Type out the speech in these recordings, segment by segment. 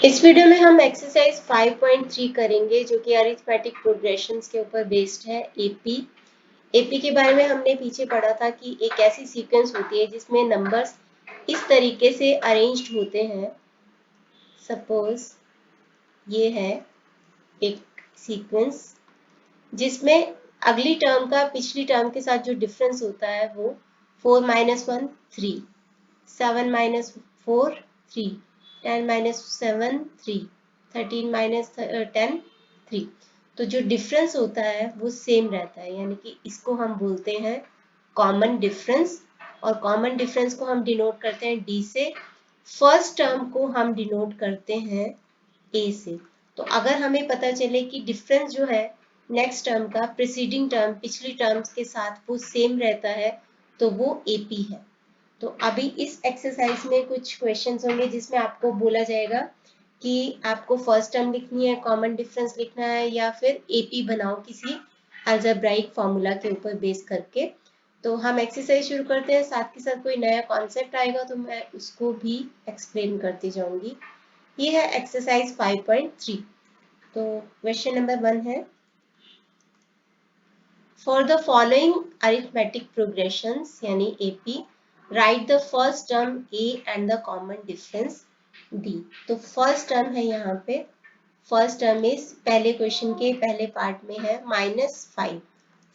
इस वीडियो में हम एक्सरसाइज 5.3 करेंगे जो कि अरिथमेटिक प्रोग्रेशंस के ऊपर बेस्ड है। एपी के बारे में हमने पीछे पढ़ा था कि एक ऐसी सीक्वेंस होती है जिसमें नंबर्स इस तरीके से अरेंज्ड होते हैं। सपोज ये है एक सीक्वेंस जिसमें अगली टर्म का पिछली टर्म के साथ जो डिफरेंस होता है वो 4 - 1 3, 7 - 4 3, 10 - 7 3, 13 - 10 3। तो जो डिफरेंस होता है वो सेम रहता है, यानी कि इसको हम बोलते हैं कॉमन डिफरेंस। और कॉमन डिफरेंस को हम डिनोट करते हैं डी से। फर्स्ट टर्म को हम डिनोट करते हैं ए से। तो अगर हमें पता चले कि डिफरेंस जो है नेक्स्ट टर्म का प्रीसीडिंग टर्म पिछली टर्म्स के साथ वो सेम रहता है तो वो एपी है। तो अभी इस एक्सरसाइज में कुछ क्वेश्चंस होंगे जिसमें आपको बोला जाएगा कि आपको फर्स्ट टर्म लिखनी है, कॉमन डिफरेंस लिखना है, या फिर एपी बनाओ किसी अलजेब्राइक फॉर्मूला के ऊपर बेस करके। तो हम एक्सरसाइज शुरू करते हैं, साथ के साथ कोई नया कॉन्सेप्ट आएगा तो मैं उसको भी एक्सप्लेन करती जाऊंगी। ये है एक्सरसाइज 5.3। तो क्वेश्चन नंबर 1 है, for the following arithmetic progressions यानी AP right the first term a and the common difference d. तो फर्स्ट टर्म है यहाँ पे, फर्स्ट टर्म इज पहले क्वेश्चन के पहले पार्ट में है -5।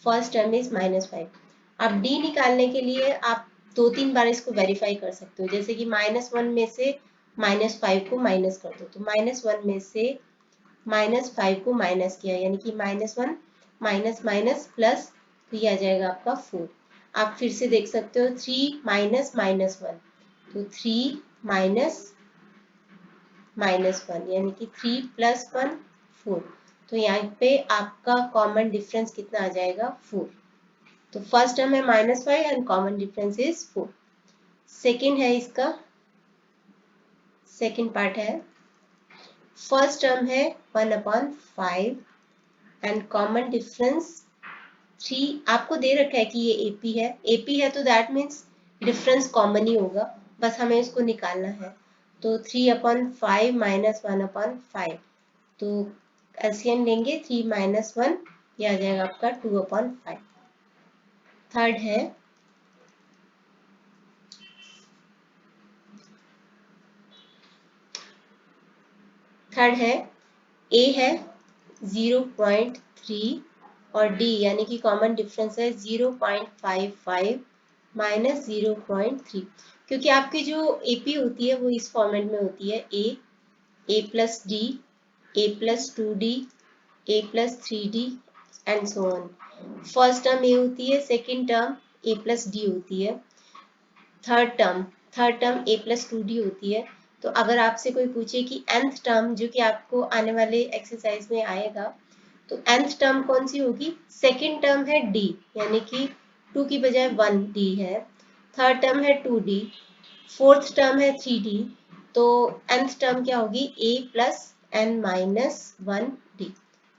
First term is -5। अब डी निकालने के लिए आप 2-3 बार इसको वेरीफाई कर सकते हो, जैसे कि -1 में से -5 को माइनस कर दो। तो -1 में से -5 को माइनस किया यानी कि -1 माइनस माइनस प्लस, तो ये आ जाएगा आपका 4। आप फिर से देख सकते हो 3 माइनस -1, तो 3 माइनस -1 यानी कि 3 + 1 4। तो यहाँ पे आपका कॉमन डिफरेंस कितना आ जाएगा 4। तो फर्स्ट टर्म है -5 and common difference is 4। Second है, इसका सेकेंड पार्ट है, फर्स्ट टर्म है 1/5 एंड कॉमन डिफरेंस 3। आपको दे रखा है कि ये एपी है, एपी है तो दैट मीन्स डिफरेंस कॉमन ही होगा, बस हमें इसको निकालना है। तो 3/5 - 1/5, तो एलसीएम लेंगे 3 - 1, ये आ जाएगा आपका 2/5। थर्ड है, ए है 0.3 और डी यानी कि कॉमन डिफरेंस है 0.55 - 0.3। क्योंकि आपकी जो एपी होती है वो इस फॉर्मेट में होती है, a plus d, a plus 2d, a plus 3d and so on. First term a होती है, second term a plus d होती है, third term a plus 2d होती है। तो अगर आपसे कोई पूछे कि nth टर्म, जो कि आपको आने वाले एक्सरसाइज में आएगा, तो nth टर्म कौन सी होगी? सेकेंड टर्म है d, यानी कि 2 की बजाय 1d है। थर्ड टर्म है 2d, फोर्थ टर्म है 3d। तो nth टर्म क्या होगी? a plus n minus 1d।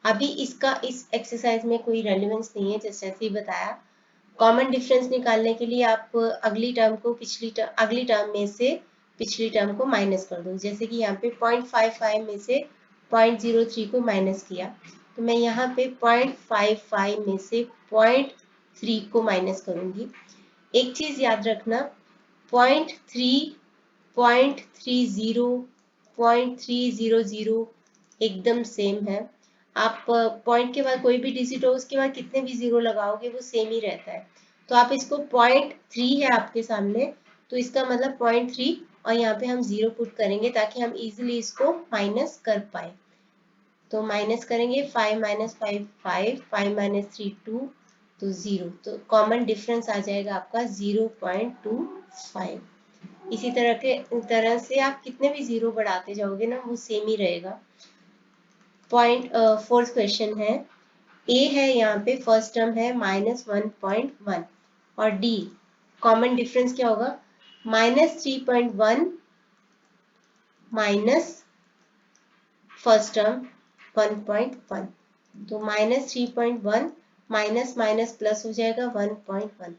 अभी इसका इस एक्सरसाइज में कोई रेलिवेंस नहीं है, जैसे ही बताया। कॉमन डिफरेंस निकालने के लिए आप अगली टर्म को अगली टर्म में से पिछली टर्म को माइनस कर दो। जैसे कि यहाँ पे 0.55 में से 0.03 को माइनस किया, तो मैं यहाँ पे 0.55 में से 0.3 को माइनस करूंगी। एक चीज याद रखना, 0.3, 0.30, 0.300 एकदम सेम है। आप पॉइंट के बाद कोई भी डिजिट हो उसके बाद कितने भी जीरो लगाओगे वो सेम ही रहता है। तो आप इसको 0.3 है आपके सामने, तो इसका मतलब 0.3 और यहाँ पे हम 0 पुट करेंगे ताकि हम इजीली इसको माइनस कर पाए। तो माइनस करेंगे 5 - 5 5, 5 - 3 2, तो 0। तो कॉमन डिफरेंस आ जाएगा आपका 0.25। इसी तरह से आप कितने भी जीरो बढ़ाते जाओगे ना वो सेम ही रहेगा। फोर्थ क्वेश्चन है, ए है यहाँ पे फर्स्ट टर्म है -1.1 और डी कॉमन डिफरेंस क्या होगा? -3.1 माइनस फर्स्ट टर्म 1.1। तो -3.1 माइनस माइनस प्लस हो जाएगा 1.1।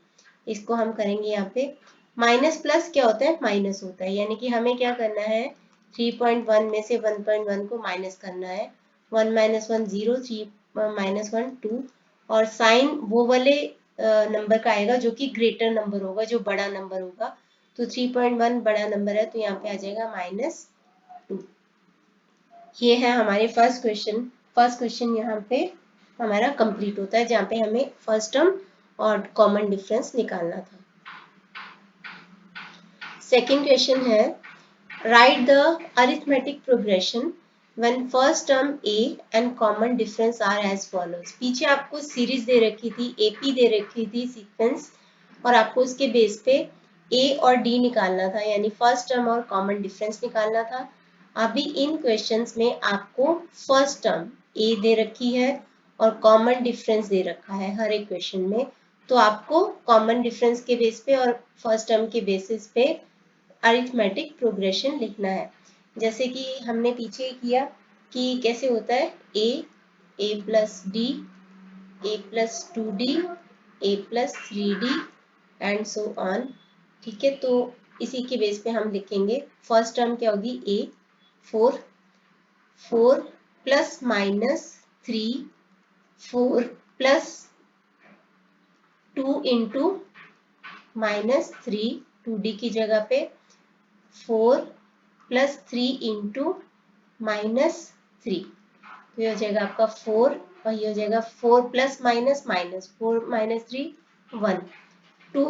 इसको हम करेंगे यहाँ पे, माइनस प्लस क्या होता है? माइनस होता है, यानी कि हमें क्या करना है 3.1 में से 1.1 को माइनस करना है। 1 - 1 0, 3 - 1 2, और साइन वो वाले नंबर का आएगा जो कि ग्रेटर नंबर होगा, जो बड़ा नंबर होगा। तो 3.1 बड़ा नंबर है, तो यहाँ पे आ जाएगा -2। ये है हमारे फर्स्ट क्वेश्चन। फर्स्ट क्वेश्चन यहाँ पे हमारा कंप्लीट होता है, जहाँ पे हमें फर्स्ट टर्म और कॉमन डिफरेंस निकालना था। सेकेंड क्वेश्चन है, write the arithmetic progression when first term a and common difference are as follows. पीछे आपको सीरीज दे रखी थी, एपी दे रखी थी सीक्वेंस, और आपको उसके बेस पे ए और डी निकालना था, यानी फर्स्ट टर्म और कॉमन डिफरेंस निकालना था। अभी इन क्वेश्चंस में आपको फर्स्ट टर्म ए दे रखी है और कॉमन डिफरेंस दे रखा है हर एक क्वेश्चन में। तो आपको कॉमन डिफरेंस के बेस पे और फर्स्ट टर्म के बेसिस पे अरिथमेटिक प्रोग्रेशन लिखना है। जैसे कि हमने पीछे किया कि कैसे होता है, a plus d, a plus 2d, a plus 3d and so on. ठीक है, तो इसी के बेस पे हम लिखेंगे। फर्स्ट टर्म क्या होगी, ए 4, 4 plus minus 3, 4 plus 2 into -3, 2d की जगह पे 4 प्लस 3 इंटू -3, तो ये हो जाएगा आपका 4, और ये हो जाएगा 4 प्लस माइनस माइनस 4 - 3 1, 2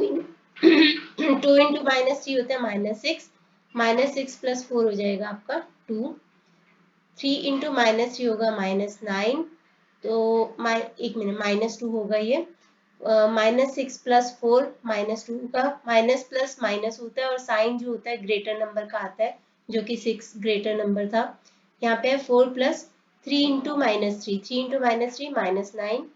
2 इंटू -3 होता है -6, -6 प्लस 4 हो जाएगा आपका 2, 3 इंटू -3 होगा -9, तो एक मिनट -2 होगा ये, -6 प्लस 4 -2 का माइनस प्लस माइनस होता है, और साइन जो होता है ग्रेटर नंबर का आता है, जो कि 6 ग्रेटर नंबर था। यहाँ पे है 4 प्लस 3 इंटू -3, 3 इंटू -3 -9,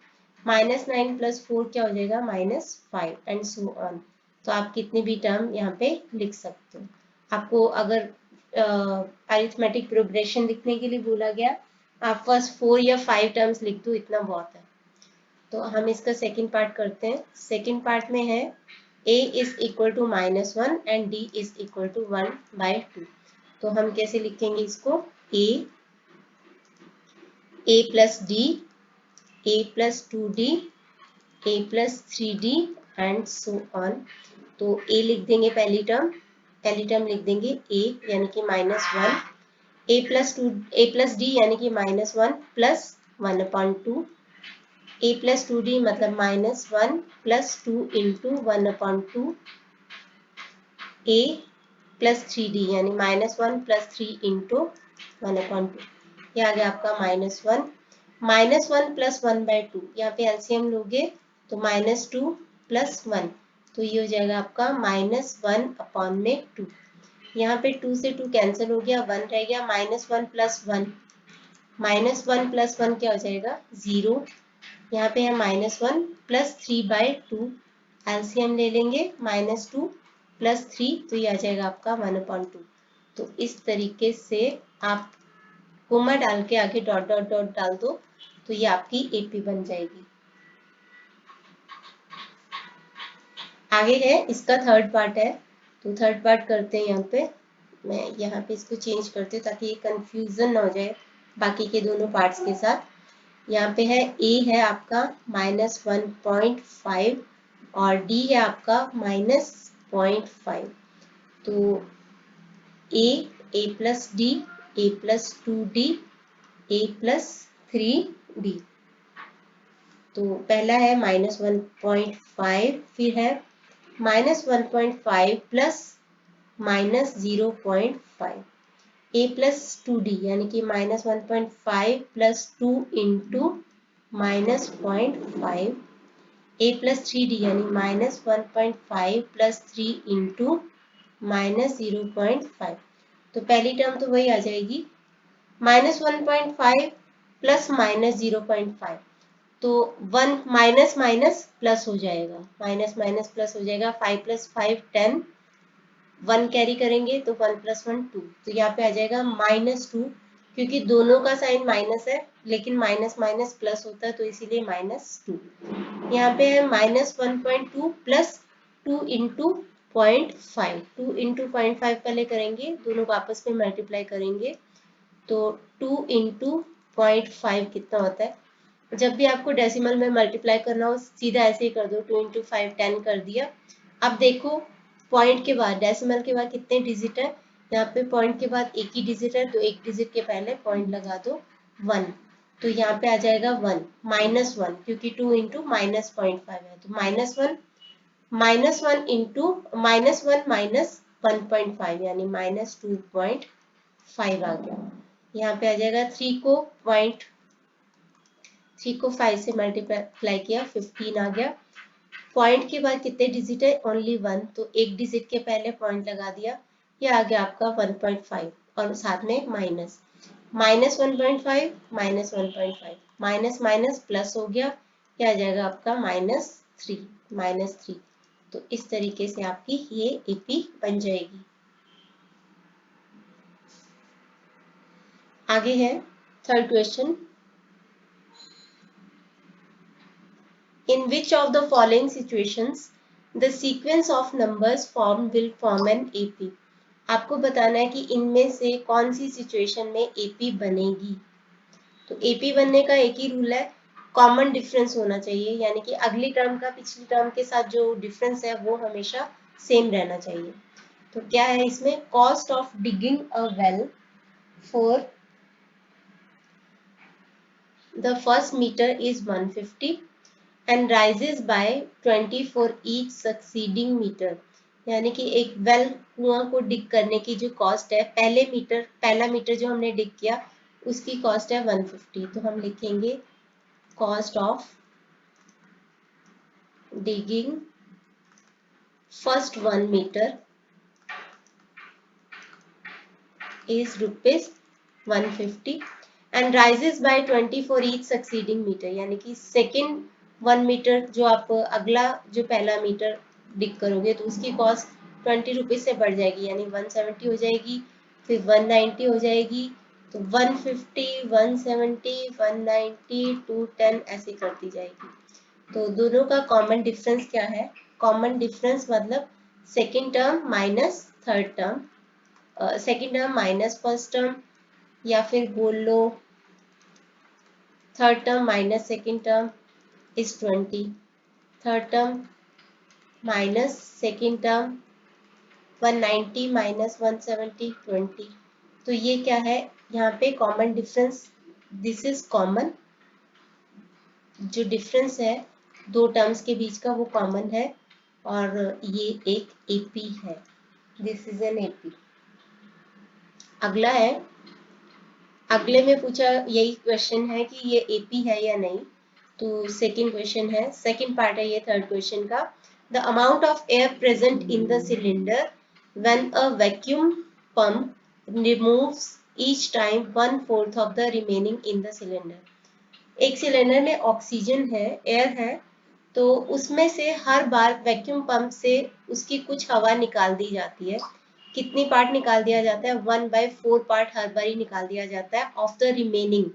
-9 प्लस 4 क्या हो जाएगा -5 एंड सो ऑन। तो आप कितने भी टर्म यहाँ पे लिख सकते हो। आपको अगर अरिथमेटिक प्रोग्रेशन लिखने के लिए बोला गया, आप फर्स्ट 4 या 5 टर्म्स लिख दो, इतना बहुत है। तो हम इसका सेकंड पार्ट करते हैं। सेकंड पार्ट में है a is equal to -1 and d is equal to 1/2। तो हम कैसे लिखेंगे इसको, a plus d, a plus 2d, a plus 3d and so on. तो a लिख देंगे पहली टर्म लिख देंगे a यानी कि -1, a प्लस d यानी कि -1 प्लस 1/2, a प्लस 2d मतलब -1 plus 2 into 1/2, a plus 3d यानी -1 प्लस 3 इंटू 1/2। ये आ गया आपका -1 प्लस 1/2, यहाँ पे एलसीएम लोगे तो -2 प्लस 1, तो ये हो जाएगा आपका -1/2। यहाँ पे 2 से 2 कैंसिल हो गया, 1 रह गया, -1 प्लस 1, -1 प्लस 1 क्या हो जाएगा 0। यहाँ पे है -1 प्लस 3/2, एलसीएम ले लेंगे, -2 प्लस 3, तो ये आ जाएगा आपका 1/2। तो इस तरीके से आप कोमा डाल के आगे डॉट डॉट डॉट डाल दो, तो ये आपकी एपी बन जाएगी। आगे है इसका थर्ड पार्ट है, तो थर्ड पार्ट करते हैं। यहाँ पे मैं यहाँ पे इसको चेंज करती हूँ ताकि ये कंफ्यूजन ना हो जाए बाकी के दोनों पार्ट्स के साथ। यहाँ पे है a है आपका -1.5 और d है आपका -0.5। तो a plus d, a plus 2d, a plus 3d। तो पहला है -1.5, फिर है -1.5 प्लस -0.5, a प्लस 2d यानी कि -1.5 plus 2 into -0.5, a plus 3d यानी -1.5 प्लस 3 इंटू -0.5। तो पहली टर्म तो वही आ जाएगी, -1.5 प्लस -0.5, तो 1 माइनस माइनस प्लस हो जाएगा, माइनस माइनस प्लस हो जाएगा, 5 प्लस 5 10, 1 कैरी करेंगे तो 1 प्लस 1 2, तो यहाँ पे आ जाएगा -2, क्योंकि दोनों का साइन माइनस है, लेकिन माइनस माइनस प्लस होता है, तो इसीलिए -2। यहाँ पे है -1.2 प्लस 2 इंटू 0.5, 2 इंटू 0.5 पहले करेंगे, दोनों को आपस में मल्टीप्लाई करेंगे तो 2 इंटू 0.5 कितना होता है। जब भी आपको डेसिमल में मल्टीप्लाई करना हो सीधा ऐसे ही कर दो, 2 इंटू 5 10 कर दिया। अब देखो पॉइंट के बाद डेसिमल के बाद कितने डिजिट है, यहाँ पे पॉइंट के बाद एक ही डिजिट है तो एक डिजिट के पहले पॉइंट लगा दो 1, तो यहाँ पे आ जाएगा 1 -1 क्योंकि 2 इंटू -0.5 है तो -1 -1 इंटू -1 माइनस 1.5 यानी -2.5 आ गया। यहाँ पे आ जाएगा 3 को 5 से मल्टीप्लाई किया 15 आ गया। पॉइंट के बाद कितने डिजिट है, ओनली 1 तो एक डिजिट के पहले पॉइंट लगा दिया, ये आ गया आपका 1.5 और साथ में माइनस -1.5 -1.5 माइनस माइनस प्लस हो गया, क्या आ जाएगा आपका -3 तो इस तरीके से आपकी ये एपी बन जाएगी। आगे है third question, in which of the following situations the sequence of numbers formed will form an AP। आपको बताना है कि इनमें से कौन सी सिचुएशन में AP बनेगी। तो AP बनने का एक ही रूल है, कॉमन डिफरेंस होना चाहिए, यानी कि अगली टर्म का पिछली टर्म के साथ जो डिफरेंस है वो हमेशा सेम रहना चाहिए। तो क्या है इसमें, cost of digging a well for the first metre is 150 and rises by 20 for each succeeding meter। यानी कि एक वेल कुआं को डिग करने की जो कॉस्ट है, पहला मीटर जो हमने डिग किया उसकी कॉस्ट है 150, तो हम लिखेंगे cost of digging first 1 metre is ₹150 and rises by 20 for each succeeding meter। यानी कि सेकेंड 1 मीटर जो आप अगला जो पहला मीटर डिग करोगे तो उसकी कॉस्ट 20 रुपीज से बढ़ जाएगी, यानी 170 हो जाएगी, फिर 190 हो जाएगी, तो 150 170 190 210 ऐसे करती जाएगी। तो दोनों का कॉमन डिफरेंस क्या है, कॉमन डिफरेंस मतलब second term minus third term, second term minus first term, या फिर बोल लो third term minus second term is 20, third term minus second term 190 minus 170 20। तो ये क्या है यहाँ पे common difference, this is common, जो डिफरेंस है दो टर्म्स के बीच का वो कॉमन है और ये एक एपी है, दिस इज एन एपी। अगला है, अगले में पूछा यही क्वेश्चन है कि ये एपी है या नहीं, तो सेकंड क्वेश्चन है, सेकंड पार्ट है ये थर्ड क्वेश्चन का। The amount of air present in the cylinder when a vacuum pump removes each time 1/4 of the remaining in the cylinder. एक सिलेंडर में ऑक्सीजन है, एयर है, तो उसमें से हर बार वैक्यूम पंप से उसकी कुछ हवा निकाल दी जाती है, कितनी पार्ट निकाल दिया जाता है, 1/4 पार्ट हर बार ही निकाल दिया जाता है ऑफ द रिमेनिंग,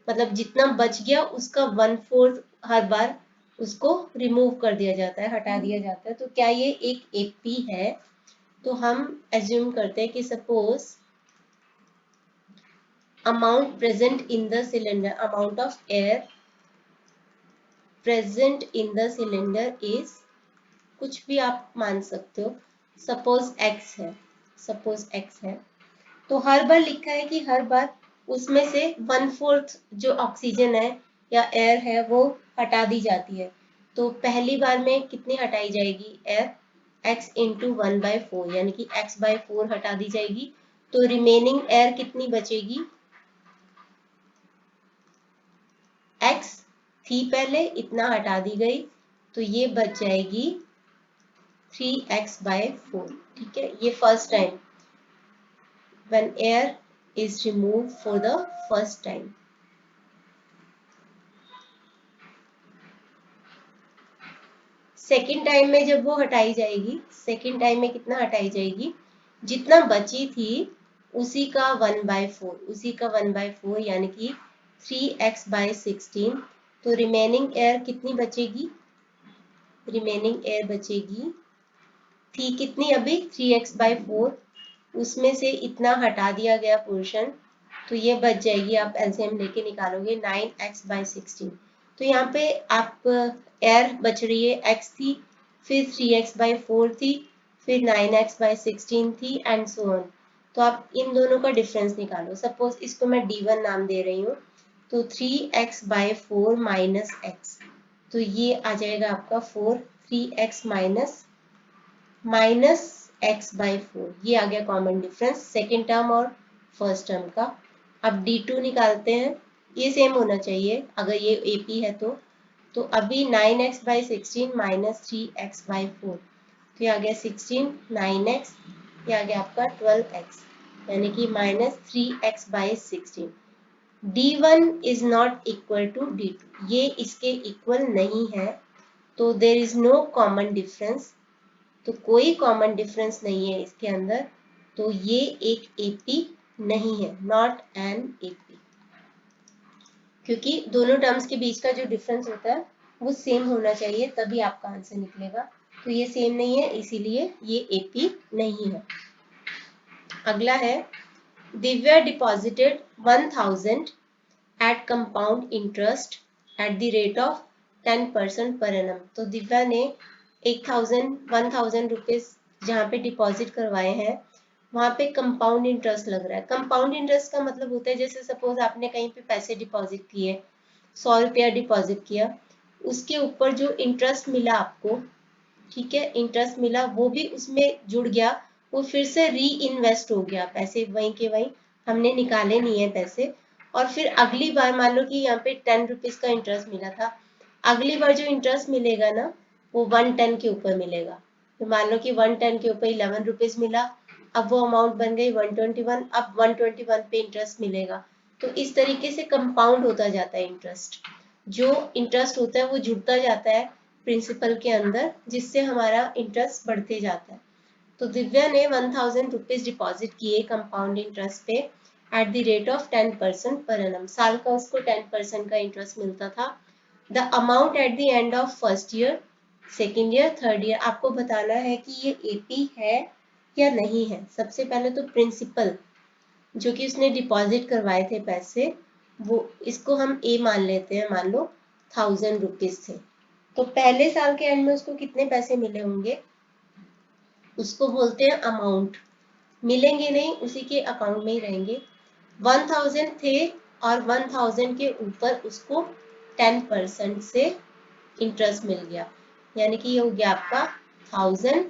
मतलब जितना बच गया उसका 1/4 हर बार उसको रिमूव कर दिया जाता है, हटा दिया जाता है। तो क्या ये एक एपी है, तो हम एज्यूम करते हैं कि suppose amount present in the cylinder, amount of air present in the cylinder is, कुछ भी आप मान सकते हो, सपोज x है, सपोज x है, तो हर बार लिखा है कि हर बार उसमें से 1/4 जो ऑक्सीजन है या एयर है वो हटा दी जाती है। तो पहली बार में कितनी हटाई जाएगी एयर, x इंटू 1/4 यानी कि x/4 हटा दी जाएगी, तो रिमेनिंग एयर कितनी बचेगी, x थी पहले इतना हटा दी गई, तो ये बच जाएगी 3x/4। ठीक है, ये first time when air is removed for the first time। Second time में जब वो हटाई जाएगी, सेकेंड टाइम में कितना हटाई जाएगी, जितना बची थी उसी का 1/4, उसी का 1/4 यानी कि 3x/16। तो रिमेनिंग एयर कितनी बचेगी, रिमेनिंग एयर बचेगी थी कितनी अभी 3x/4, उसमें से इतना हटा दिया गया पोर्शन, तो ये बच जाएगी, आप एलसीएम लेके निकालोगे 9x/16। तो यहाँ पे आप एयर बच रही है, x थी, फिर 3x/4 थी, फिर 9x/16 थी एंड सो ऑन। तो आप इन दोनों का डिफरेंस निकालो। सपोज इसको मैं d1 नाम दे रही हूँ, तो 3x/4 माइनस x, तो ये आ जाएगा आपका 4, 3x माइनस x/4, ये आ गया कॉमन डिफरेंस सेकेंड टर्म और फर्स्ट टर्म का। अब d2 निकालते हैं, ये सेम होना चाहिए अगर ये AP है तो अभी 9x/16 माइनस 3x/4, तो ये आ गया 16, 9x, ये आ गया आपका 12x, यानी कि minus 3x/16। d1 is not equal to d2, ये इसके इक्वल नहीं है, तो there is no common difference, तो कोई कॉमन डिफरेंस नहीं है इसके अंदर, तो ये एक AP नहीं है, नॉट एन AP, क्योंकि दोनों टर्म्स के बीच का जो डिफरेंस होता है वो सेम होना चाहिए, तभी आपका आंसर निकलेगा। तो ये सेम नहीं है, इसीलिए ये AP नहीं है। अगला है, Divya deposited 1000 at compound interest at the rate of 10% per annum. तो दिव्या ने 1000 रुपीज जहाँ पे डिपॉजिट करवाए हैं, वहाँ पे कंपाउंड इंटरेस्ट लग रहा है। कंपाउंड इंटरेस्ट का मतलब होता है, जैसे सपोज आपने कहीं पे पैसे डिपॉजिट किए, 100 रुपया डिपॉजिट किया, उसके ऊपर जो इंटरेस्ट मिला आपको, ठीक है, इंटरेस्ट मिला, वो भी उसमें जुड़ गया, वो फिर से री इन्वेस्ट हो गया, पैसे वहीं के वहीं, हमने निकाले नहीं है पैसे, और फिर अगली बार मान लो कि यहाँ पे 10 रुपीज का इंटरेस्ट मिला था, अगली बार जो इंटरेस्ट मिलेगा ना, वो 110 के ऊपर मिलेगा। तो मान लो कि 110 के ऊपर 11 रुपीज मिला, अब वो अमाउंट बन गई 121, अब 121 पे इंटरेस्ट मिलेगा। तो इस तरीके से कंपाउंड होता जाता है इंटरेस्ट, जो इंटरेस्ट होता है वो जुड़ता जाता है प्रिंसिपल के अंदर, जिससे हमारा इंटरेस्ट बढ़ते जाता है। तो दिव्या ने 1000 रुपीज डिपॉजिट किए कंपाउंड इंटरेस्ट पे eight the rate of 10% per annum, साल का उसको 10% का इंटरेस्ट मिलता था। The amount at the end of first year, second year, third year, आपको बताना है कि ये AP है या नहीं है। सबसे पहले तो प्रिंसिपल जो कि उसने डिपॉजिट करवाए थे पैसे, वो इसको हम A मान लेते हैं, मान लो 1000 रुपीज थे, तो पहले साल के एंड में उसको कितने पैसे मिले होंगे, उसको बोलते हैं अमाउंट, मिलेंगे नहीं, उसी के अकाउंट में ही रहेंगे। 1000 थे और 1000 के ऊपर उसको 10% से इंटरेस्ट मिल गया, यानी कि ये हो गया आपका 1000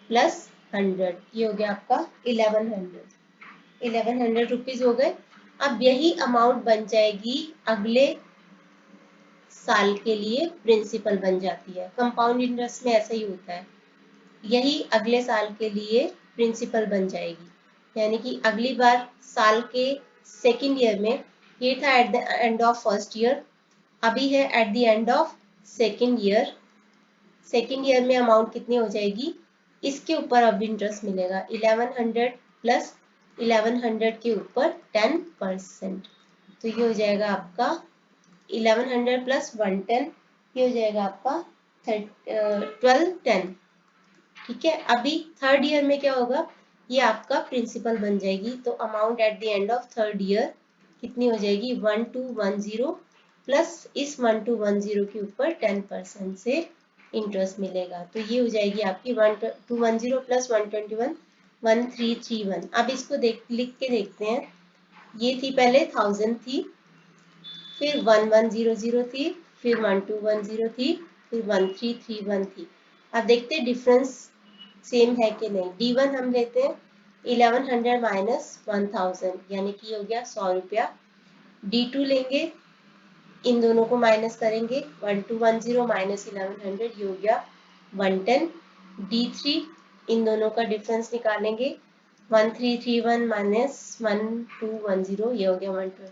प्लस 100, ये हो गया आपका 1100 रुपीज हो गए। अब यही अमाउंट बन जाएगी अगले साल के लिए, प्रिंसिपल बन जाती है। कंपाउंड इंटरेस्ट में ऐसा ही होता है, यही अगले साल के लिए प्रिंसिपल बन जाएगी, यानी कि अगली बार साल के सेकेंड ईयर में, ये था at the end of first year, अभी है at the end of second year. Second year में अमाउंट कितनी हो जाएगी, इसके ऊपर अब इंटरेस्ट मिलेगा 1100 प्लस 1100 के ऊपर 10%, तो ये हो जाएगा आपका 1100 प्लस 110, ये हो जाएगा आपका 1210। ठीक है, अभी थर्ड ईयर में क्या होगा, ये आपका प्रिंसिपल बन जाएगी, तो amount at the end of third year कितनी हो जाएगी 1210 प्लस इस 1210 के ऊपर 10% से इंटरेस्ट मिलेगा, तो ये हो जाएगी आपकी 1210 प्लस 121 1331। अब इसको लिख के देखते हैं, ये थी पहले 1000 थी, फिर 1100 थी, फिर 1210 थी, फिर 1331 थी। अब देखते हैं डिफरेंस सेम है कि नहीं। D1 हम लेते हैं 1100 माइनस 1000, यानी कि हो गया 100 रुपया। D2 लेंगे, इन दोनों को माइनस करेंगे, 1210 माइनस 1100, ये हो गया 110। D3, इन दोनों का डिफरेंस निकालेंगे, 1331 माइनस 1210, ये हो गया 112।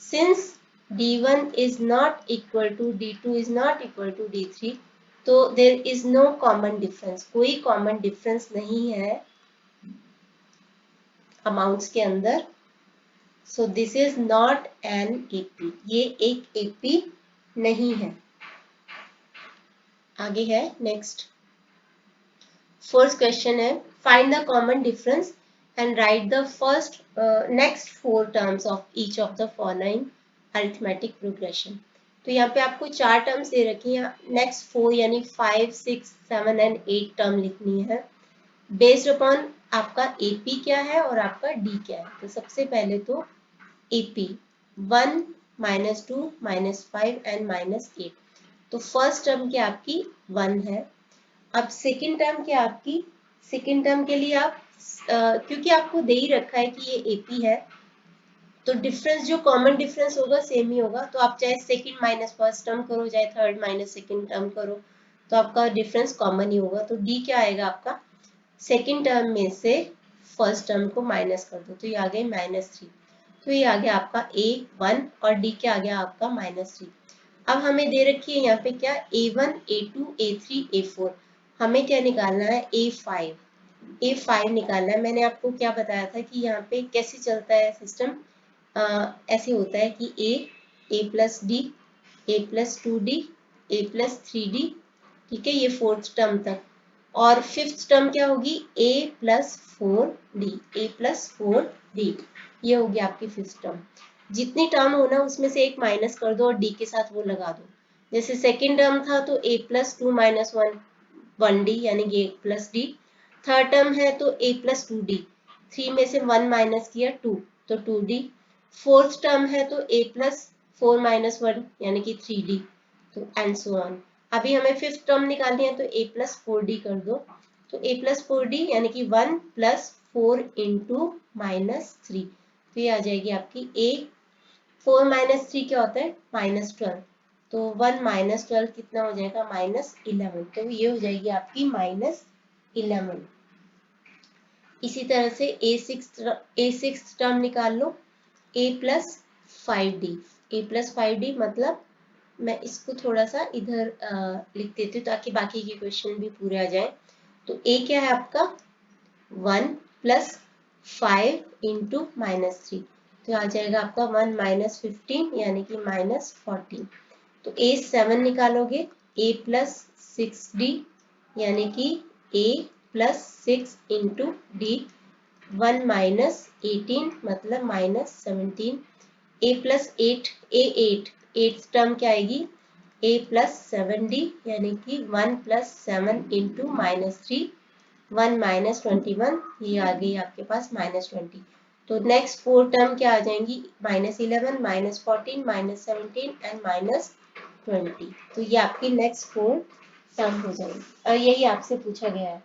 Since D1 is not equal to D2 is not equal to D3, तो there is no common difference, कोई कॉमन डिफरेंस नहीं है अमाउंट्स के अंदर, so this is not an AP, ये एक AP नहीं है। आगे है नेक्स्ट, फर्स्ट क्वेश्चन है find the common difference and write the first next 4 terms of each of the following arithmetic progression. तो यहाँ पे आपको 4 टर्म्स दे रखी हैं, नेक्स्ट 4 यानी 5, 6, 7 एंड 8 टर्म लिखनी है बेस्ड अपॉन आपका एपी क्या है और आपका डी क्या है। तो सबसे पहले तो एपी 1, -2, -5 एंड -8। तो फर्स्ट टर्म की आपकी 1 है। अब सेकेंड टर्म क्या आपकी, सेकेंड टर्म के लिए आप क्योंकि आपको दे ही रखा है कि ये एपी है तो डिफरेंस जो कॉमन डिफरेंस होगा सेम ही होगा। तो आप चाहे सेकंड माइनस फर्स्ट टर्म करो चाहे थर्ड माइनस सेकंड टर्म करो तो आपका डिफरेंस कॉमन ही होगा। तो डी क्या आएगा आपका, सेकंड टर्म में से फर्स्ट टर्म को माइनस कर दो तो ये आ गए -3। तो ये आ गया आपका A1 और D क्या आ गया आपका -3। अब हमें दे रखी है यहाँ पे क्या A1, A2, A3, A4। हमें क्या निकालना है A5 निकालना है। मैंने आपको क्या बताया था कि यहाँ पे कैसे चलता है सिस्टम, ऐसे होता है कि A+D, A+2D, A+3D, ठीक है ये फोर्थ टर्म तक। और फिफ्थ टर्म क्या होगी A+4D, A+4D, ये होगी आपकी फिफ्थ टर्म। जितनी टर्म हो ना उसमें से एक माइनस कर दो और डी के साथ वो लगा दो। जैसे सेकेंड टर्म था तो A+2 -1 1D यानी कि A+D। थर्ड टर्म है तो A+2D, 3 में से 1 माइनस किया 2 तो 2D। फोर्थ टर्म है तो A+4 -1 यानी कि 3D, तो एंड सो ऑन। अभी हमें फिफ्थ टर्म निकालनी है तो A+4D कर दो। तो A+4D यानी कि 1 + 4 × -3, तो ये आ जाएगी आपकी A। 4 - 3 क्या होता है -12, तो 1 - 12 कितना हो जाएगा -11, तो ये हो जाएगी आपकी -11। इसी तरह से A6 टर्म निकाल लो A+5D। A+5D मतलब मैं इसको थोड़ा सा इधर लिख देती हूँ ताकि बाकी के क्वेश्चन भी पूरे आ जाए। तो A क्या है आपका 1 + 5 × -3, तो आ जाएगा आपका 1 - 15 यानी कि -14। तो A7 निकालोगे A+6D यानी कि A+6 × D, 1 - 18 मतलब -17। A+8 A8 एट्थ टर्म क्या आएगी A+7D यानी कि 1 + 7 × -3, 1 - 21, ये आ गई आपके पास -20। तो नेक्स्ट 4 टर्म क्या आ जाएंगी -11, -14, -17 एंड -20। तो ये आपकी नेक्स्ट 4 टर्म हो जाएगी और यही आपसे पूछा गया है।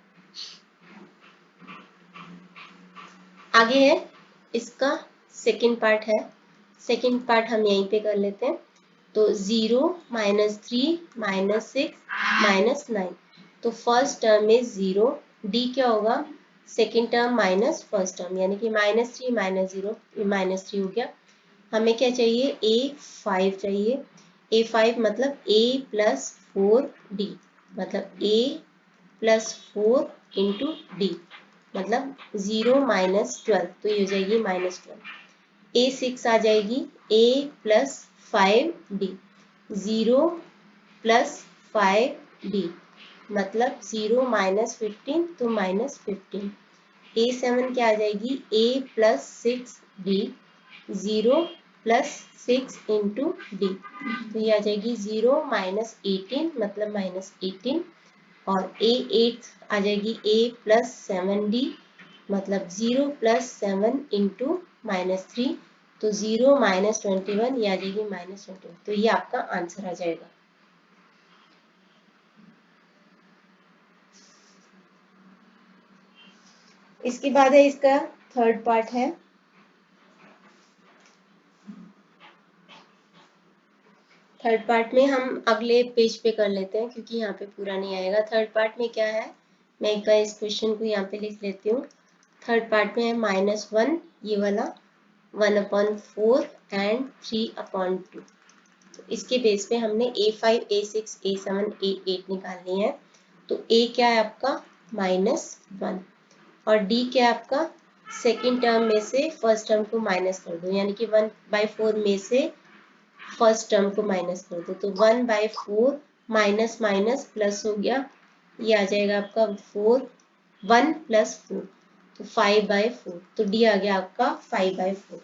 आगे है इसका सेकंड पार्ट है, सेकंड पार्ट हम यहीं पे कर लेते हैं। तो 0, -3, -6, -9। तो फर्स्ट टर्म में 0, डी क्या होगा second term minus first term यानी कि -3 -0 -3 हो गया। हमें क्या चाहिए A5 चाहिए। A5 मतलब A+4D, मतलब A+4 × D, मतलब 0 - 12, तो ये हो जाएगी -12। A6 आ जाएगी A+5D, 0 + 5D, मतलब 0 - 15 तो -15। A7 क्या आ जाएगी A+6D, 0 + 6 × D, तो ये आ जाएगी 0 - 18 मतलब -18। और A8 आ जाएगी A+7D, मतलब 0 + 7 × -3, तो 0 - 21, ये आ जाएगी -21। तो ये आपका आंसर आ जाएगा। इसके बाद है इसका थर्ड पार्ट है। थर्ड पार्ट में हम अगले पेज पे कर लेते हैं क्योंकि यहाँ पे पूरा नहीं आएगा। थर्ड पार्ट में क्या है, मैं एक बार इस क्वेश्चन को यहाँ पे लिख लेती हूँ। थर्ड पार्ट में है -1 ये वाला, 1/4 एंड 3/2। तो इसके बेस पे हमने A5, A6, A7, A8 निकालनी है। तो A क्या है आपका -1 और D क्या है आपका सेकेंड टर्म में से फर्स्ट टर्म को माइनस कर दो यानी कि 1/4 में से फर्स्ट टर्म को माइनस कर दो। तो 1/4 माइनस माइनस प्लस हो गया, ये आ जाएगा आपका 4 1 + 4, तो 5/4, तो डी आ गया आपका 5/4।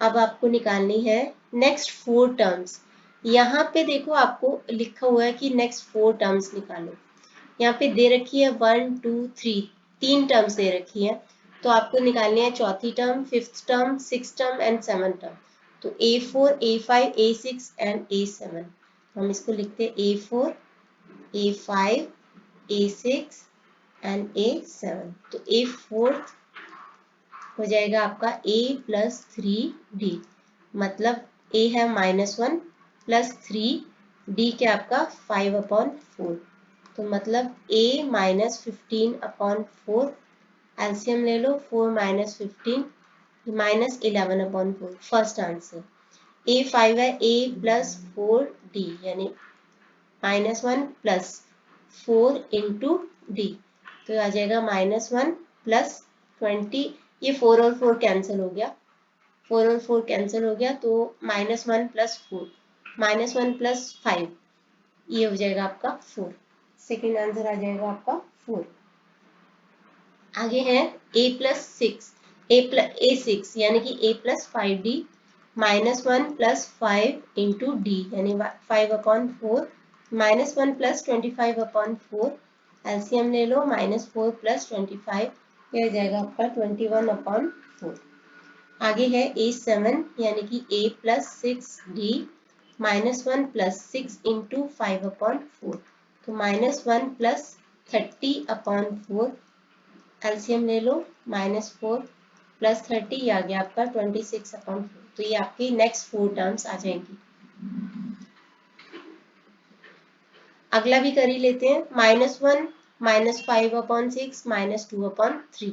अब आपको निकालनी है नेक्स्ट 4 टर्म्स। यहाँ पे देखो आपको लिखा हुआ है कि नेक्स्ट 4 टर्म्स निकालो। यहाँ पे दे रखी है 1 2 3, 3 टर्म्स दे रखी है, तो आपको निकालनी है चौथी term, 5th term, 6th term and 7th term. तो A4, A5, A6 and A7। हम इसको लिखते हैं A4, A5, A6 and A7। तो A4 हो जाएगा आपका A + 3D, मतलब A है -1 + 3D क्या आपका 5/4, तो मतलब A - 15/4। एलसीएम ले लो, 4 - 15 -11/4, फर्स्ट आंसर। A5 है A + 4D, यानी -1 + 4 × D, तो आ जाएगा -1 + 20। ये 4 और 4 कैंसिल हो गया, 4 और 4 कैंसिल हो गया, तो -1 + 4, -1 + 5, ये हो जाएगा आपका 4। सेकेंड आंसर आ जाएगा आपका 4। आगे है A + 6, A6 यानी कि A + 5D, -1 + 5 × D, यानी 5/4, -1 + 25/4। एलसीएम ले लो, -4 + 25, ये हो जाएगा आपका 21/4। आगे है A7 यानी कि A + 6D, -1 + 6 × 5/4, तो -1 + 30/4। एलसीएम ले लो, -4 + 30, ये आ गया आपका 26/4। तो ये आपकी नेक्स्ट 4 टर्म्स आ जाएंगी। अगला भी कर ही लेते हैं। -1 -5/6 -2/3,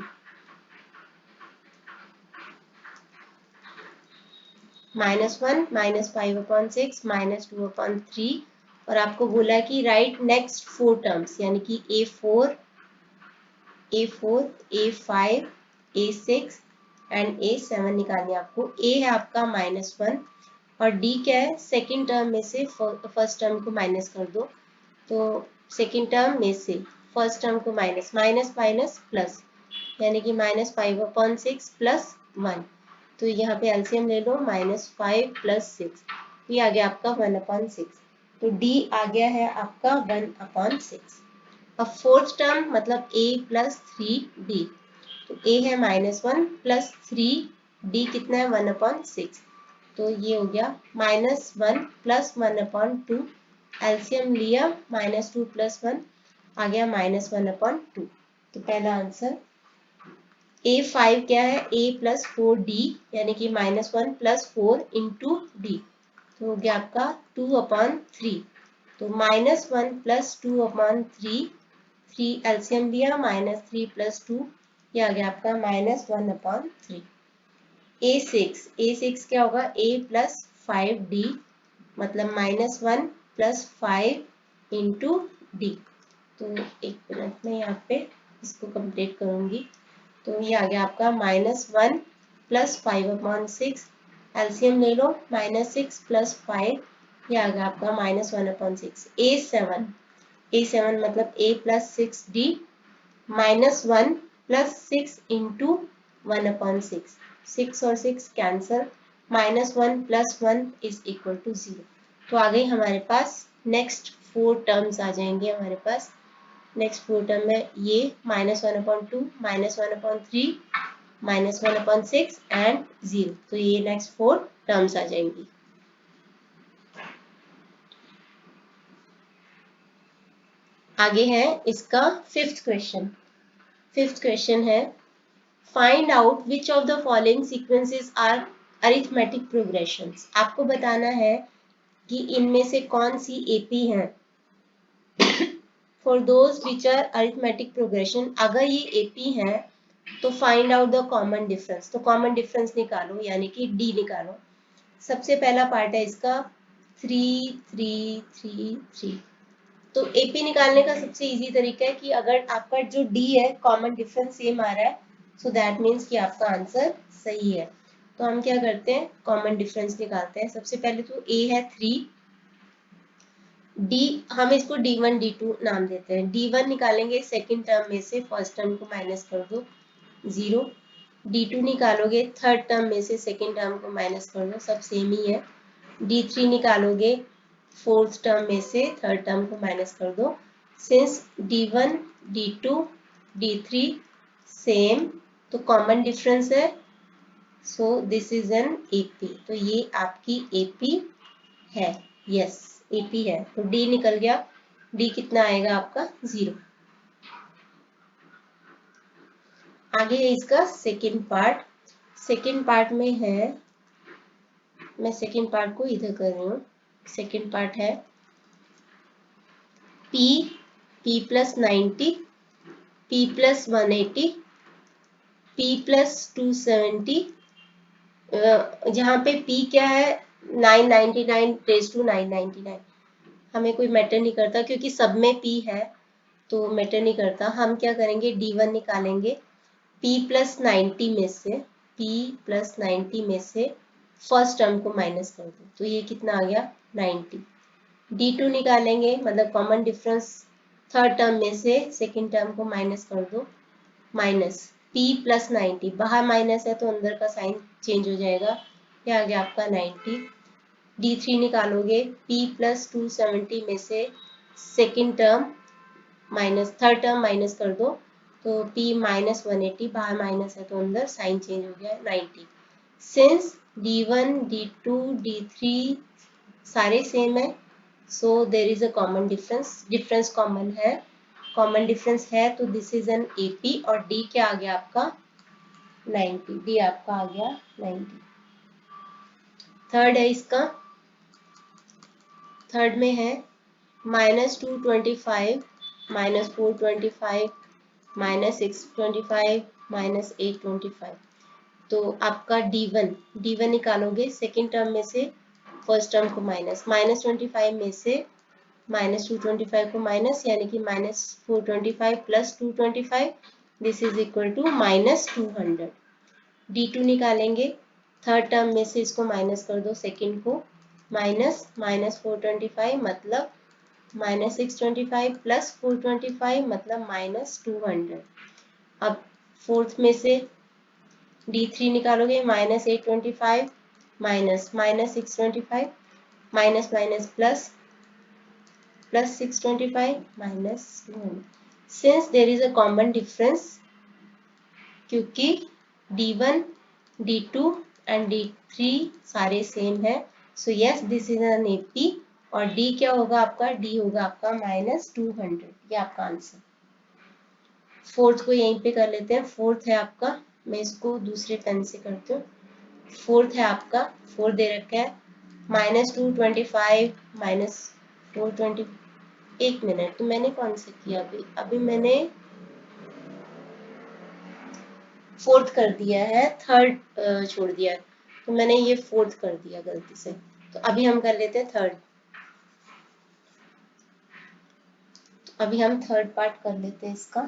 -1 -5/6 -2/3, और आपको बोला कि राइट नेक्स्ट 4 टर्म्स, यानी कि A4, A5, A6 and A7 निकालनी है आपको। A है आपका -1 और D क्या है, सेकेंड टर्म में से फर्स्ट टर्म को माइनस कर दो, तो सेकेंड टर्म में से फर्स्ट टर्म को माइनस, माइनस प्लस, यानी कि -5/6 + 1, तो यहाँ पे एलसीएम ले लो, -5 + 6, ये आ गया आपका 1/6, तो D आ गया है आपका 1/6। अब फोर्थ टर्म मतलब A + 3D, तो A है -1 + 3D कितना है 1/6, तो ये हो गया -1 + 1/2। एलसीएम लिया, -2 + 1 आ गया -1/2। तो पहला आंसर। A5 क्या है, A + 4D, यानी कि -1 + 4 × D, तो हो गया आपका 2/3, तो -1 + 2/3, 3 एलसीएम लिया, -3 + 2, ये आ गया आपका -1/3। A6 क्या होगा, A + 5D, मतलब -1 + 5 × D, तो एक मिनट में यहाँ पे इसको कंप्लीट करूंगी, तो ये आ गया आपका -1 + 5/6, एलसीएम ले लो, -6 + 5, ये आ गया आपका -1/6। A7 मतलब A + 6D, -1 + 6 × 1/6, 6 और 6 कैंसल, -1 + 1 = 0। तो आ गई हमारे पास नेक्स्ट 4 टर्म्स आ जाएंगे हमारे पास। नेक्स्ट 4 टर्म में ये -1/2, -1/3, -1/6 एंड 0, तो ये नेक्स्ट 4 टर्म्स आ जाएंगी। आगे है इसका 5th क्वेश्चन। 5th क्वेश्चन है, find out which of the following sequences are arithmetic progressions. आपको बताना है कि इनमें से कौन सी एपी है। For those which are arithmetic progression, अगर ये एपी है तो find out the common difference, तो कॉमन डिफरेंस निकालो, यानी कि डी निकालो। सबसे पहला पार्ट है इसका 3 3 3 3, तो एपी निकालने का सबसे इजी तरीका है कि अगर आपका जो डी है कॉमन डिफरेंस सेम आ रहा है, सो दैट मीन्स कि आपका आंसर सही है। तो हम क्या करते हैं, कॉमन डिफरेंस निकालते हैं। सबसे पहले तो ए है 3, डी, हम इसको D1 D2 नाम देते हैं। D1 निकालेंगे सेकेंड टर्म में से, फर्स्ट टर्म को माइनस कर दो 0। D2 निकालोगे थर्ड टर्म में से, सेकेंड टर्म को माइनस कर दो, सब सेम ही है। D3 निकालोगे फोर्थ टर्म में से, थर्ड टर्म को माइनस कर दो। Since D1 D2 D3 same, तो कॉमन डिफरेंस है, सो दिस इज एन AP। तो ये आपकी AP है, यस AP है। तो D निकल गया, D कितना आएगा आपका 0। आगे है इसका सेकेंड पार्ट। सेकेंड पार्ट में है, मैं सेकेंड पार्ट को इधर कर रही हूँ। सेकेंड पार्ट है P plus 90, P plus 180, P plus 270, जहाँ पे P क्या है 999 रेज टू 999। हमें कोई मैटर नहीं करता क्योंकि सब में P है, तो मैटर नहीं करता। हम क्या करेंगे, D1 निकालेंगे P प्लस 90 में से, P प्लस 90 में से फर्स्ट टर्म को माइनस कर दो, तो ये कितना आ गया 90। D2 निकालेंगे, मतलब कॉमन डिफरेंस थर्ड टर्म में से सेकेंड टर्म को माइनस कर दो, माइनस P प्लस 90, बाहर माइनस है तो अंदर का साइन चेंज हो जाएगा, ये आ गया आपका 90। D3 निकालोगे P प्लस 270 में से second term minus third term minus कर दो, तो P माइनस 180, बाहर माइनस है तो अंदर साइन चेंज हो गया 90। सिंस D1 D2 D3 सारे सेम है, so there is a common difference, difference common है, कॉमन डिफरेंस है, तो दिस इज एन AP। और D क्या आ गया आपका 90, D आपका आ गया 90। थर्ड है इसका, थर्ड में है -225 -425 -625 -825। तो आपका D1 निकालोगे सेकेंड टर्म में से फर्स्ट टर्म को माइनस, -25 में से -225 को माइनस, यानी कि -425 plus 225, this is equal to -200। D2 निकालेंगे थर्ड टर्म में से, इसको माइनस कर दो सेकेंड को, -425 मतलब -625 प्लस 425 मतलब -200। अब फोर्थ में से D3 निकालोगे, -825 minus -625 minus minus plus plus 625 minus 200। Since there is a common difference, क्योंकि D1 D2 एंड D3 सारे सेम है, so yes this is an AP। और D क्या होगा आपका, D होगा आपका -200, ये आपका आंसर। फोर्थ को यहीं पे कर लेते हैं। फोर्थ है आपका, मैं इसको दूसरे पेन से करती हूँ। फोर्थ है आपका, फोर्थ दे रखा है -225 -420। एक मिनट, तो मैंने कौन सा किया, अभी मैंने फोर्थ कर दिया है, थर्ड छोड़ दिया है, तो मैंने ये फोर्थ कर दिया गलती से। तो अभी हम कर लेते हैं थर्ड, अभी हम थर्ड पार्ट कर लेते हैं इसका।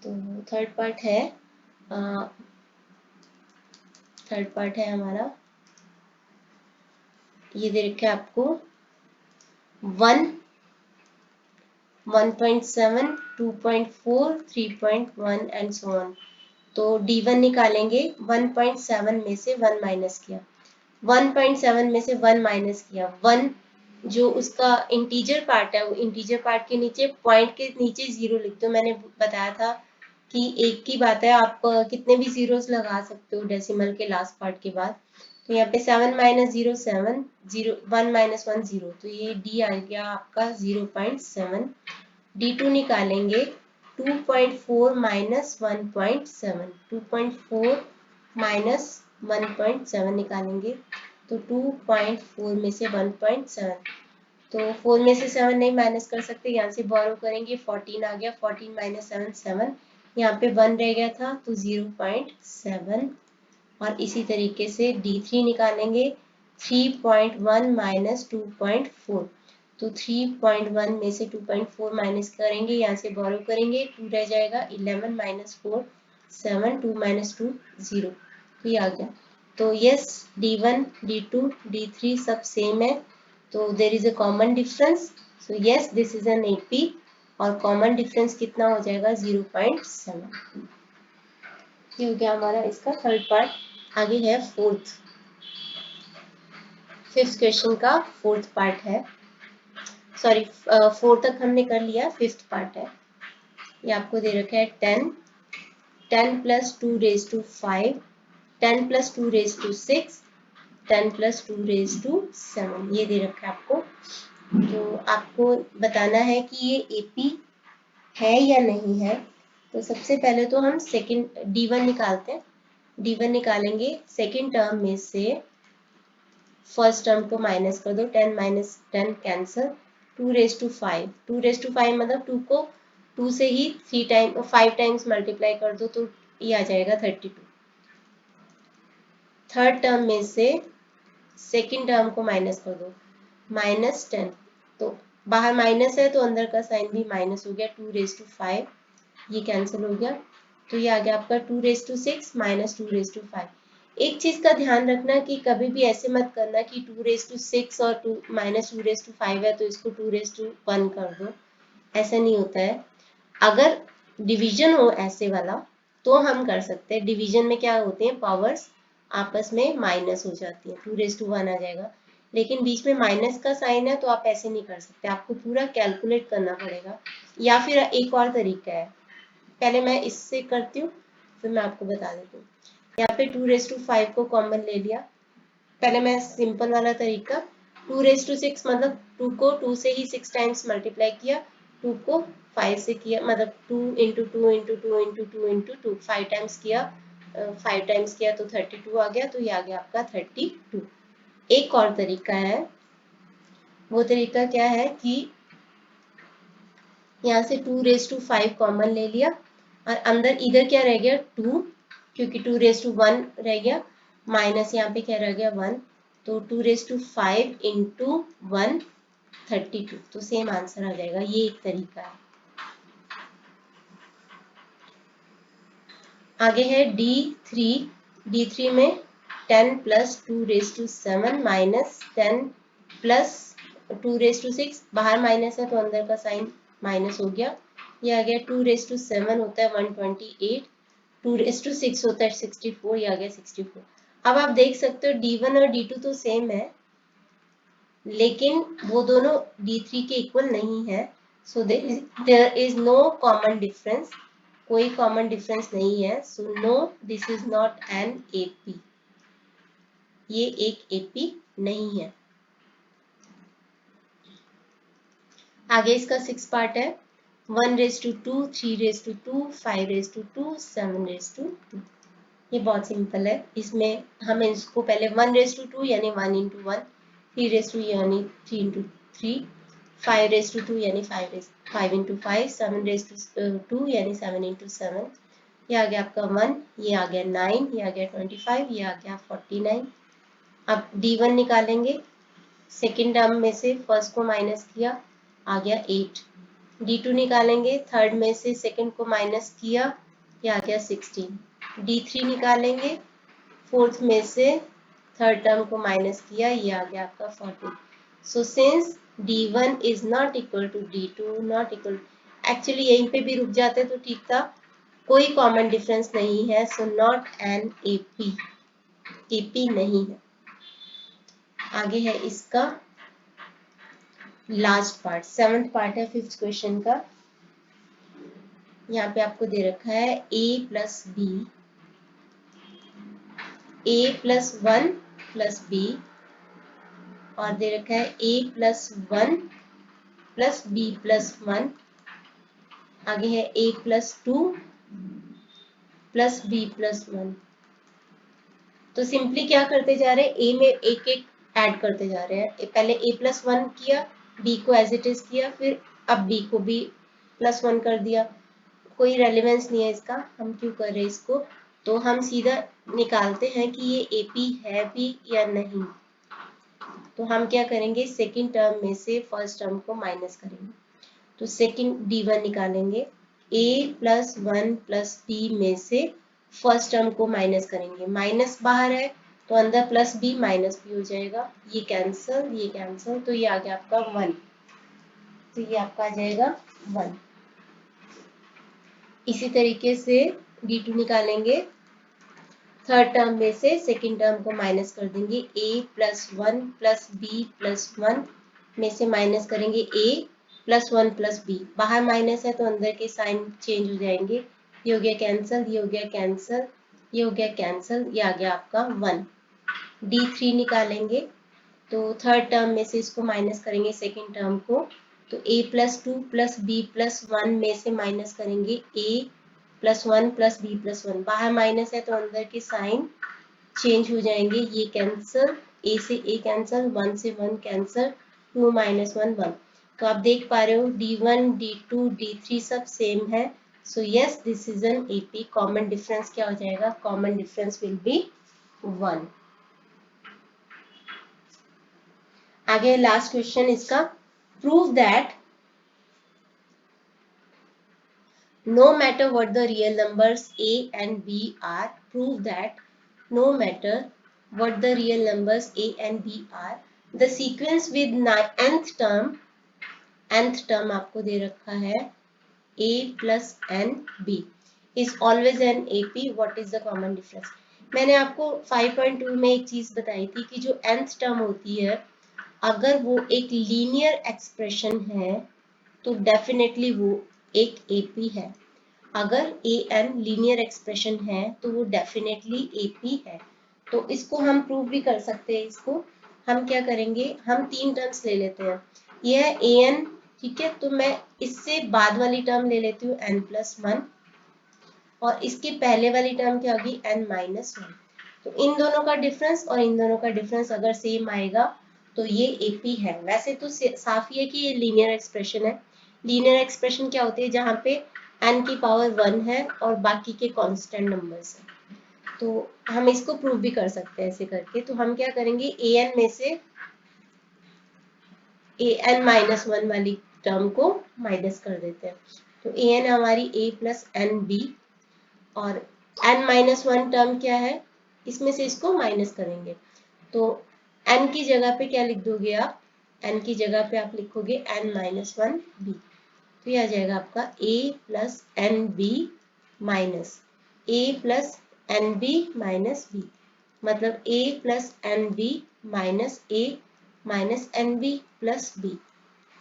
तो थर्ड पार्ट है, थर्ड पार्ट है हमारा, ये दे रखा है आपको 1 1.7 2.4 3.1 एंड सो ऑन। तो D1 निकालेंगे, 1.7 में से 1 माइनस किया, 1.7 में से 1 माइनस किया, 1 जो उसका इंटीजर पार्ट है, वो इंटीजर पार्ट के नीचे पॉइंट के नीचे 0 लिख दो। मैंने बताया था कि एक की बात है, आप कितने भी जीरोस लगा सकते हो डेसिमल के लास्ट पार्ट के बाद। तो यहाँ पे 7 माइनस 0 7 0 1 माइनस 1 0, तो ये D आ गया आपका 0.7। D2 निकालेंगे 2.4 माइनस 1.7, 2.4 माइनस 1.7 निकालेंगे, तो 2.4 में से 1.7, तो 4 में से 7 नहीं माइनस कर सकते, यहाँ से बोरो करेंगे 14 आ गया, 14 माइनस 7 7, यहाँ पे 1 रह गया था तो 0.7। और इसी तरीके से D3 निकालेंगे 3.1 माइनस 2.4, तो 3.1 में से 2.4 माइनस करेंगे, यहाँ से बोरो करेंगे 2 रह जाएगा, 11 माइनस 4 7, 2 माइनस 2 0, तो ये आ गया। तो यस D1 D2 D3 सब सेम है, तो there is a common difference, so yes this is an AP और कॉमन डिफरेंस कितना हो जाएगा 0.7। ये हो गया हमारा इसका थर्ड पार्ट। आगे है फिफ्थ क्वेश्चन का फोर्थ पार्ट है, सॉरी फोर्थ तक हमने कर लिया, फिफ्थ पार्ट है। ये आपको दे रखा है 10 plus 2 raise to 5, 10 plus 2 raise to 6, 10 plus 2 raise to 7, ये दे रखा है आपको। तो आपको बताना है कि ये AP है या नहीं है। तो सबसे पहले तो हम सेकंड D1 निकालते हैं। D1 निकालेंगे, सेकंड टर्म में से फर्स्ट टर्म को माइनस कर दो, 10 minus 10 cancel, 2 raise to 5, 2 raise to 5 मतलब 2 को 2 से ही 5 टाइम्स मल्टीप्लाई कर दो तो ये आ जाएगा 32। थर्ड टर्म में से सेकंड टर्म को माइनस कर दो, माइनस 10, तो बाहर माइनस है तो अंदर का साइन भी माइनस हो गया, 2 रेज टू 5, ये कैंसिल हो गया, तो ये आ गया आपका 2 raise to 6 minus 2 raise to 5। एक चीज का ध्यान रखना कि कभी भी ऐसे मत करना कि 2 रेज टू 6 और 2 माइनस 2 रेज टू 5 है तो इसको 2 रेज टू 1 कर दो, ऐसा नहीं होता है। अगर डिवीजन हो ऐसे वाला तो हम कर सकते हैं। डिवीजन में क्या होते हैं, पावर्स आपस में माइनस हो जाती है, 2 रेज टू 1 आ जाएगा, लेकिन बीच में माइनस का साइन है तो आप ऐसे नहीं कर सकते, आपको पूरा कैलकुलेट करना पड़ेगा। या फिर एक और तरीका है, पहले मैं इससे करती हूँ फिर मैं आपको बता देती हूँ। यहाँ पे 2 रेज टू 5 को कॉमन ले लिया, पहले मैं सिंपल वाला तरीका, 2 रेज टू 6 मतलब 2 को 2 से ही 6 टाइम्स मल्टीप्लाई किया, 2 को 5 से किया, मतलब 2 into 2 into 2 into 2 into 2, 5 times किया, 5 टाइम्स किया तो 32 आ गया, तो ये आ गया आपका 32। एक और तरीका है, वो तरीका क्या है कि यहाँ से 2 रेज टू 5 कॉमन ले लिया और अंदर इधर क्या रह गया 2, क्योंकि 2 रेज टू 1 रह गया, माइनस यहाँ पे क्या रह गया 1, तो 2 रेज टू 5 इंटू 1 32, तो सेम आंसर आ जाएगा। ये एक तरीका है। आगे है D3 में 10 plus 2 raise to 7 minus 10 plus 2 raise to 6, बाहर माइनस है तो अंदर का साइन माइनस हो गया, ये आ गया 2 रेज टू 7 होता है 128, 2 रेज टू 6 होता है 64, ये आ गया 64। अब आप देख सकते हो D1 और D2 तो सेम है, लेकिन वो दोनों D3 के इक्वल नहीं है, so there is no common difference, कोई कॉमन डिफरेंस नहीं है, so no this is not an AP, ये एक AP नहीं है। आगे इसका 6 पार्ट है, 1 raise to 2, 3 raise to 2, 5 raise to 2, 7 raise to 2, ये बहुत सिंपल है। इसमें हम इसको पहले 1 रेज टू 2 यानी 1 इंटू 1, 3 रेज टू यानी 3 इंटू 3, 5 रेज टू 2 यानी 5 इंटू 5, 7 रेज टू 2 यानी 7 इंटू 7, ये आ गया आपका 1, ये आ गया 9, ये आ गया 25, ये आ गया 49। अब D1 निकालेंगे, सेकेंड टर्म में से फर्स्ट को माइनस किया, आ गया 8। D2 निकालेंगे, थर्ड में से सेकेंड को माइनस किया, ये आ गया 16। D3 निकालेंगे, फोर्थ में से थर्ड टर्म को माइनस किया, ये आ गया आपका 14। So since D1 is not equal to D2 not equal, actually यहीं पे भी रुक जाते तो ठीक था, कोई कॉमन डिफरेंस नहीं है, सो नॉट एन AP नहीं है। आगे है इसका लास्ट पार्ट, सेवंथ पार्ट है फिफ्थ क्वेश्चन का। यहाँ पे आपको दे रखा है A plus B, A plus 1 plus B, और दे रखा है A plus 1 plus B plus 1, आगे है A plus 2 plus B plus 1। तो सिंपली क्या करते जा रहे हैं, A में एक एक ऐड करते जा रहे हैं, पहले A प्लस 1 किया, B को एज इट इज किया, फिर अब B को B प्लस 1 कर दिया, कोई रेलिवेंस नहीं है इसका, हम क्यों कर रहे हैं इसको, तो हम सीधा निकालते हैं कि ये AP है भी या नहीं। तो हम क्या करेंगे, सेकंड टर्म में से फर्स्ट टर्म को माइनस करेंगे, तो सेकंड D1 निकालेंगे, A प्लस 1 प्लस B में से फर्स्ट टर्म को माइनस करेंगे, माइनस बाहर है तो अंदर प्लस बी माइनस बी हो जाएगा, ये कैंसल, तो ये आ गया आपका 1, तो ये आपका आ जाएगा 1। इसी तरीके से D2 निकालेंगे, थर्ड टर्म में से सेकंड टर्म को माइनस कर देंगे, a plus 1 plus b plus 1 में से माइनस करेंगे a प्लस 1 प्लस बी, बाहर माइनस है तो अंदर के साइन चेंज हो जाएंगे, ये हो गया कैंसल, ये हो गया कैंसल, ये हो गया कैंसल, ये आ गया आपका 1। D3 निकालेंगे, तो थर्ड टर्म में से इसको माइनस करेंगे सेकेंड टर्म को, तो a plus 2 plus b plus 1 में से माइनस करेंगे a plus 1 plus b plus 1, बाहर माइनस है तो अंदर के साइन चेंज हो जाएंगे, ये कैंसल, a से a कैंसल, 1 से 1 कैंसल, 2 माइनस 1 1। तो आप देख पा रहे हो D1 D2 D3 सब सेम है, so yes this is an AP। Common difference क्या हो जाएगा, कॉमन डिफरेंस विल बी 1। आगे लास्ट क्वेश्चन इसका, prove that no matter what the real numbers a and b are, prove that no matter what the real numbers a and b are, the sequence with nth term आपको दे रखा है a plus n b is always an AP, what is the common difference। मैंने आपको 5.2 में एक चीज बताई थी कि जो nth टर्म होती है अगर वो एक लीनियर एक्सप्रेशन है तो डेफिनेटली वो एक AP है, अगर an लीनियर एक्सप्रेशन है तो वो डेफिनेटली AP है। तो इसको हम प्रूव भी कर सकते हैं। इसको हम क्या करेंगे, हम 3 टर्म्स ले लेते हैं, यह है an, ठीक है, तो मैं इससे बाद वाली टर्म ले लेती हूँ n+1 और इसके पहले वाली टर्म क्या होगी n-1। तो इन दोनों का डिफरेंस और इन दोनों का डिफरेंस अगर सेम आएगा तो ये AP है। वैसे तो साफ ही है कि ये लीनियर एक्सप्रेशन है। लीनियर एक्सप्रेशन क्या होती है, जहाँ पे n की पावर 1 है और बाकी के कांस्टेंट नंबर्स हैं। तो हम इसको प्रूव भी कर सकते हैं ऐसे करके। तो हम क्या करेंगे, an में से an-1 वाली टर्म को माइनस कर देते हैं, तो an हमारी a प्लस एन बी और n-1 टर्म क्या है, इसमें से इसको माइनस करेंगे, तो n की जगह पे क्या लिख दोगे आप, n की जगह पे आप लिखोगे n-1 b, तो ये आ जाएगा आपका a plus n b minus a plus n b minus b, मतलब a plus n b minus a minus n b plus b.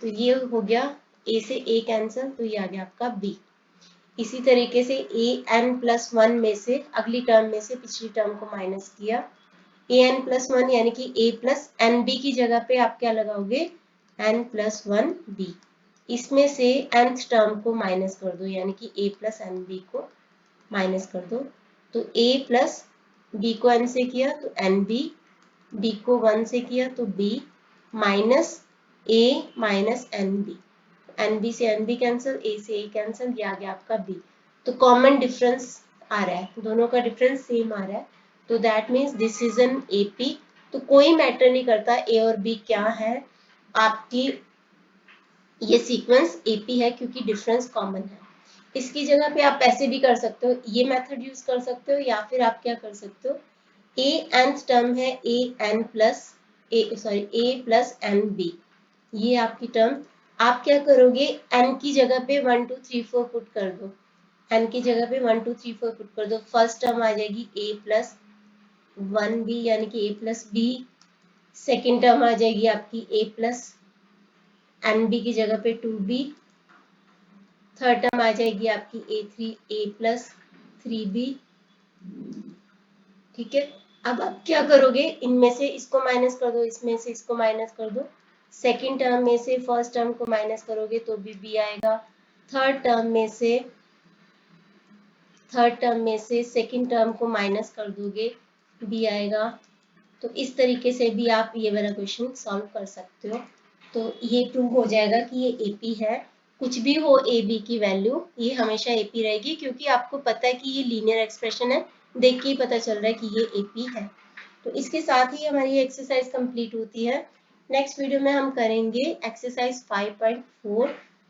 तो ये हो गया a से a कैंसिल, तो ये आ गया आपका b। इसी तरीके से an+1 में से अगली टर्म में से पिछली टर्म को माइनस किया, an+1 यानी कि a प्लस एन बी की जगह पे आप क्या लगाओगे n+1 b, इसमें से nth टर्म को माइनस कर दो यानी कि a प्लस एन बी को माइनस कर दो, तो a प्लस b को n से किया तो एन बी, b को 1 से किया तो b minus a minus n b, n b से एन बी कैंसिल, ए से ए कैंसिल, ये आ गया आपका बी। तो कॉमन डिफरेंस आ रहा है, दोनों का डिफरेंस सेम आ रहा है, तो that means this is an AP. तो कोई मैटर नहीं करता ए और बी क्या है, आपकी ये सीक्वेंस एपी है क्योंकि डिफरेंस कॉमन है। इसकी जगह पे आप ऐसे भी कर सकते हो, ये मेथड यूज कर सकते हो, या फिर आप क्या कर सकते हो, ए nth टर्म है ए प्लस एन बी, ये आपकी टर्म, आप क्या करोगे n की जगह पे 1 2 3 4 पुट कर दो, n की जगह पे 1 2 3 4 पुट कर दो, फर्स्ट टर्म आ जाएगी a प्लस 1b यानी कि a plus b, second term आ जाएगी आपकी a प्लस एन बी की जगह पे 2b, थर्ड टर्म आ जाएगी आपकी a प्लस 3b, ठीक है। अब आप क्या करोगे, इनमें से इसको माइनस कर दो, इसमें से इसको माइनस कर दो, सेकेंड टर्म में से फर्स्ट टर्म को माइनस करोगे तो भी b आएगा, थर्ड टर्म में से सेकेंड टर्म को माइनस कर दोगे b आएगा। तो इस तरीके से भी आप ये वाला क्वेश्चन सॉल्व कर सकते हो। तो ये प्रूव हो जाएगा कि ये AP है, कुछ भी हो ए बी की वैल्यू ये हमेशा AP रहेगी, क्योंकि आपको पता है कि ये लीनियर एक्सप्रेशन है, देख के ही पता चल रहा है कि ये AP है। तो इसके साथ ही हमारी एक्सरसाइज कंप्लीट होती है। नेक्स्ट वीडियो में हम करेंगे एक्सरसाइज 5.4।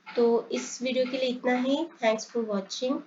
तो इस वीडियो के लिए इतना ही। Thanks for watching.